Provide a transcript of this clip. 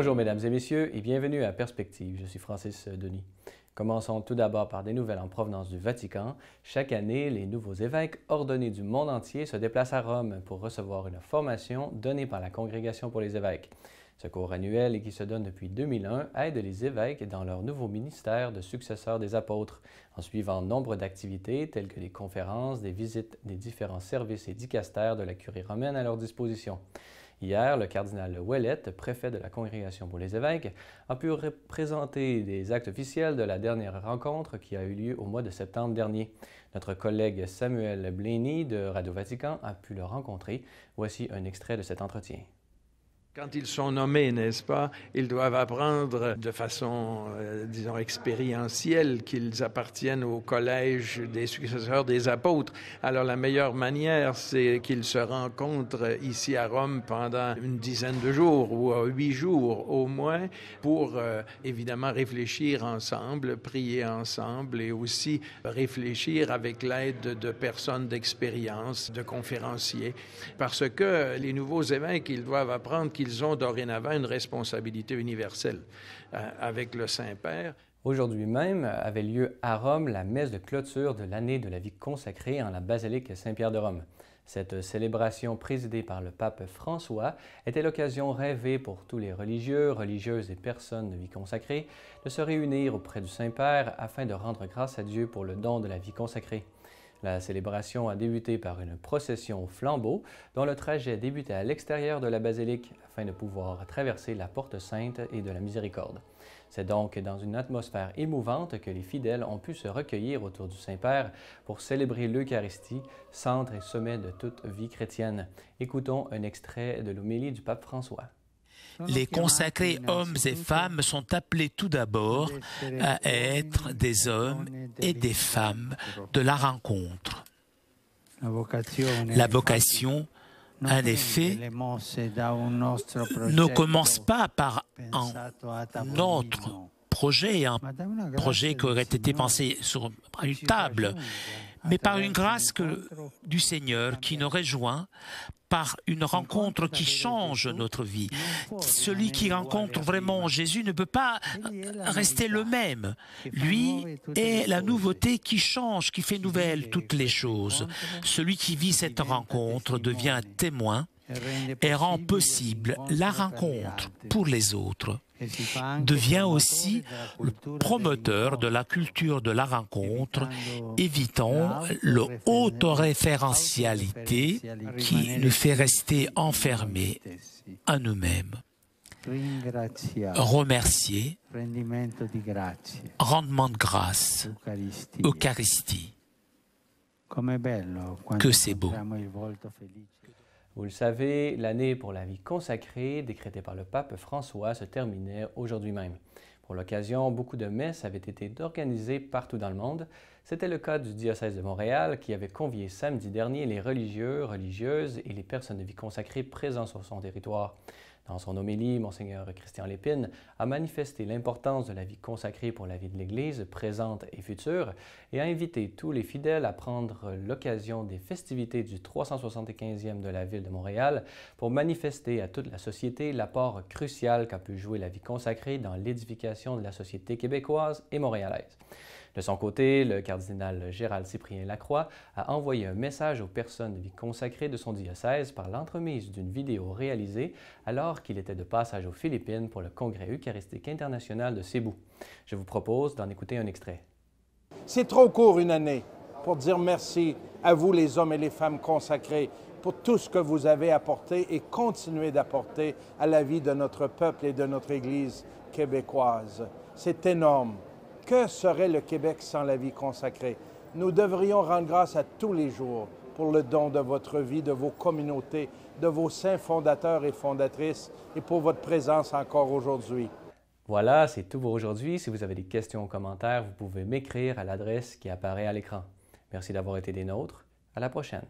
Bonjour mesdames et messieurs et bienvenue à Perspective. Je suis Francis Denis. Commençons tout d'abord par des nouvelles en provenance du Vatican. Chaque année, les nouveaux évêques ordonnés du monde entier se déplacent à Rome pour recevoir une formation donnée par la Congrégation pour les évêques. Ce cours annuel et qui se donne depuis 2001 aide les évêques dans leur nouveau ministère de successeurs des apôtres, en suivant nombre d'activités telles que des conférences, des visites des différents services et dicastères de la curie romaine à leur disposition. Hier, le cardinal Ouellette, préfet de la Congrégation pour les évêques, a pu présenter des actes officiels de la dernière rencontre qui a eu lieu au mois de septembre dernier. Notre collègue Samuel Blény de Radio Vatican a pu le rencontrer. Voici un extrait de cet entretien. Quand ils sont nommés, n'est-ce pas, ils doivent apprendre de façon, disons, expérientielle qu'ils appartiennent au collège des successeurs des apôtres. Alors la meilleure manière, c'est qu'ils se rencontrent ici à Rome pendant une dizaine de jours ou 8 jours au moins pour évidemment réfléchir ensemble, prier ensemble et aussi réfléchir avec l'aide de personnes d'expérience, de conférenciers. Parce que les nouveaux évêques, ils doivent apprendre qu'ils ont dorénavant une responsabilité universelle avec le Saint-Père. Aujourd'hui même avait lieu à Rome la messe de clôture de l'année de la vie consacrée en la basilique Saint-Pierre de Rome. Cette célébration présidée par le pape François était l'occasion rêvée pour tous les religieux, religieuses et personnes de vie consacrée de se réunir auprès du Saint-Père afin de rendre grâce à Dieu pour le don de la vie consacrée. La célébration a débuté par une procession au flambeau dont le trajet débutait à l'extérieur de la basilique afin de pouvoir traverser la porte sainte et de la miséricorde. C'est donc dans une atmosphère émouvante que les fidèles ont pu se recueillir autour du Saint-Père pour célébrer l'Eucharistie, centre et sommet de toute vie chrétienne. Écoutons un extrait de l'homélie du pape François. Les consacrés hommes et femmes sont appelés tout d'abord à être des hommes et des femmes de la rencontre. La vocation, en effet, ne commence pas par un autre projet, qui aurait été pensé sur une table, mais par une grâce du Seigneur qui nous rejoint par une rencontre qui change notre vie. Celui qui rencontre vraiment Jésus ne peut pas rester le même. Lui est la nouveauté qui change, qui fait nouvelle toutes les choses. Celui qui vit cette rencontre devient témoin et rend possible la rencontre pour les autres. Devient aussi le promoteur de la culture de la rencontre, évitant l'autoréférentialité qui nous fait rester enfermés à nous-mêmes. Remercier, rendement de grâce, Eucharistie. Que c'est beau. Vous le savez, l'année pour la vie consacrée, décrétée par le pape François, se terminait aujourd'hui même. Pour l'occasion, beaucoup de messes avaient été organisées partout dans le monde. C'était le cas du diocèse de Montréal qui avait convié samedi dernier les religieux, religieuses et les personnes de vie consacrée présents sur son territoire. Dans son homélie, Monseigneur Christian Lépine a manifesté l'importance de la vie consacrée pour la vie de l'Église, présente et future, et a invité tous les fidèles à prendre l'occasion des festivités du 375e de la ville de Montréal pour manifester à toute la société l'apport crucial qu'a pu jouer la vie consacrée dans l'édification de la société québécoise et montréalaise. De son côté, le cardinal Gérald Cyprien Lacroix a envoyé un message aux personnes de vie consacrées de son diocèse par l'entremise d'une vidéo réalisée alors qu'il était de passage aux Philippines pour le Congrès eucharistique international de Cebu. Je vous propose d'en écouter un extrait. C'est trop court une année pour dire merci à vous les hommes et les femmes consacrés pour tout ce que vous avez apporté et continuez d'apporter à la vie de notre peuple et de notre Église québécoise. C'est énorme. Que serait le Québec sans la vie consacrée? Nous devrions rendre grâce à tous les jours pour le don de votre vie, de vos communautés, de vos saints fondateurs et fondatrices et pour votre présence encore aujourd'hui. Voilà, c'est tout pour aujourd'hui. Si vous avez des questions ou commentaires, vous pouvez m'écrire à l'adresse qui apparaît à l'écran. Merci d'avoir été des nôtres. À la prochaine.